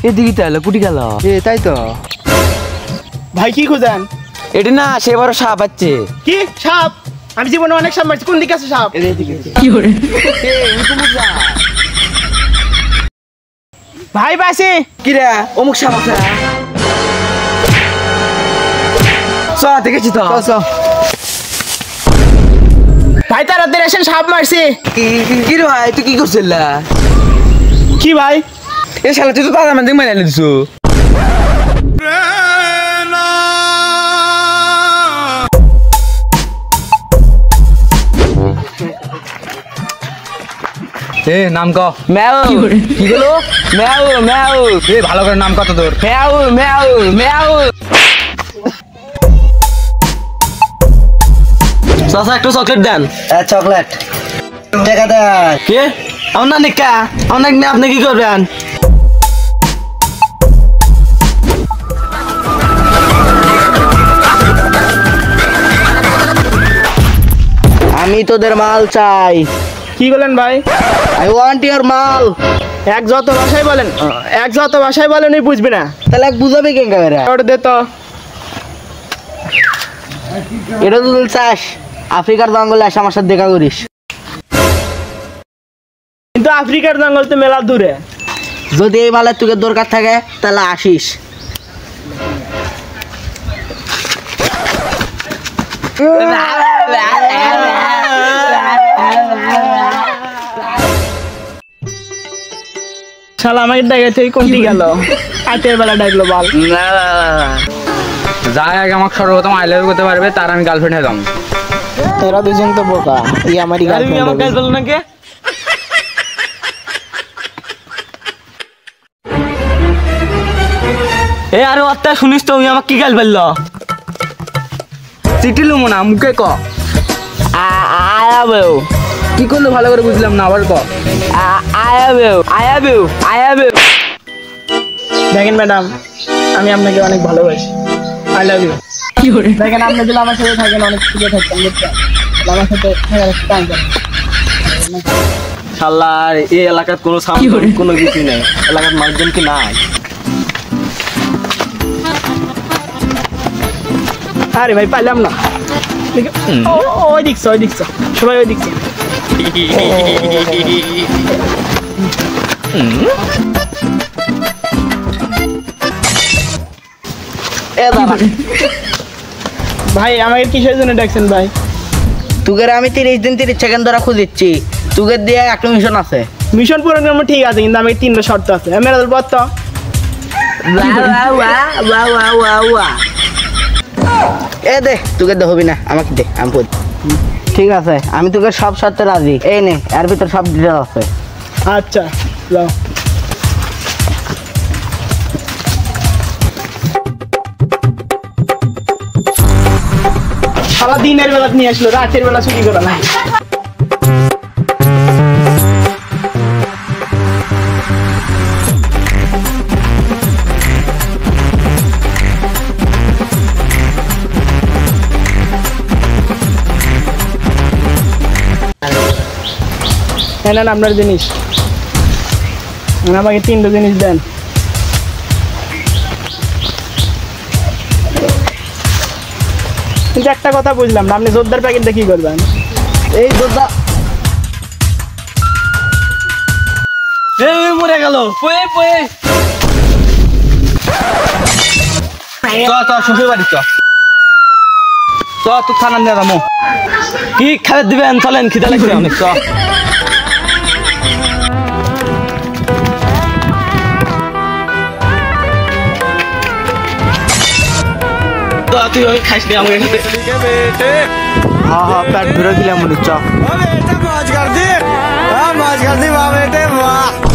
এদিকে তাহলে কুটি গেল তাই তো ভাই কি খুঁজেন? এটি না সে বড় সাপ আছে। কি সাপ? আমি জীবনে অনেক সাপ মারছি, কোন দিকে আছে সাপ? কি করে ভাই বাসি কিরা অমুক সাপ আছে দেখেছি তো ভাই তাড়াতাড়ি আসেন, সাপ মারছি। কি রে ভাই তুই কি করছিল? কি ভাই? এ শালা তুই তো দাদা মানে মাইনে দিছো। নাম ক ম্যাও। কি বলো? ম্যাও ম্যাও। ভালো করে নাম কত তোর? ম্যাও ম্যাও ম্যাও। চাচা একটু চকলেট দেন। চকলেট টাকা দেন। কে আমার নিকা আমার না আপনি কি করবেন? আমি তোদের মাল চাই। কি বলেন ভাই? আই ওয়ান্ট ইওর মাল। এক যত ভাষায় বলেন ওই বুঝবি না। তাহলে বুঝাবি কেন করে? ওটা দে তো। এটা তো তুই চাস আফ্রিকার জঙ্গলে এসে আমার সাথে দেখা করিস, কিন্তু আফ্রিকার জঙ্গল তো মেলা দূরে। যদি এই মালের তোকে দরকার থাকে তাহলে আসিস। শালা আমাকে ডাকে তুই কোনটি গেল? রাতের বেলা ডাকলো বল। যাই আগে আমাকে সর্বপ্রথম আই লাভ করতে পারবে তার আমি গার্লফ্রেন্ড হলাম। তোরা দুজন তো বোকা, এই আমারই গার্লফ্রেন্ড। নাকি এ আরে অত্তা শুনিস তো উনি আমাকে কি গাল বললো? চিঠি লুমো না মুখে ক। আয়াবেও কি করলো ভালো করে বুঝলাম না, আবার ক। আয়াবেও দেখেন ম্যাডাম, আমি আপনাকে অনেক ভালোবাসি। I love you. দেখেন আপনি যদি আমার সাথে থাকেন অনেক সুখে থাকতেন, বুঝছেন? আমার সাথে থাকার একটু টাইম দেন। শালার এই এলাকার কোনো সাউন্ড কোনো কিছু নেই, এলাকার মানুষজন কি নাই? আরে ভাই পাইলাম না। ওই দিকছে সবাই ওই দিকছে। ভাই আমাকে কিসের জন্য ডাকছেন ভাই? তোকে আমি 30 দিন 30 সেকেন্ড ধরে খুঁজিচ্ছি, তোকে দিয়ে একটা মিশন আছে। মিশন প্রোগ্রাম ঠিক আছে, কিন্তু আমি 3টা শর্ত আছে। মেরা বল তো। দে তোকে দে হবি না, আমাকে দে আমি পড়ি। ঠিক আছে আমি তোকে সব শর্তে রাজি। এই নে এর ভিতর সব ডিটেল আছে। আচ্ছা যাও। সারা দিনের বেলা নিয়ে আসলো, রাতের বেলা ছুটি করা নাই। নেন আপনার জিনিস, আমাকে 3টা জিনিস দেন। কিন্তু একটা কথা বুঝলাম না, আপনি জোরদার প্যাকেটটা কি করবেন? এই দাদা মরে গেল শ্বশুর বাড়ি তো থানা নিয়ে যাবো। কি খাবার দিবেন? চলেন খিদে লাগবে অনেক। তুই ওই খাইস নি আমাকে সাথে। হ্যাঁ পেট ভরে দিলাম মনে চ। माज कर दी वाह बेटे वाह।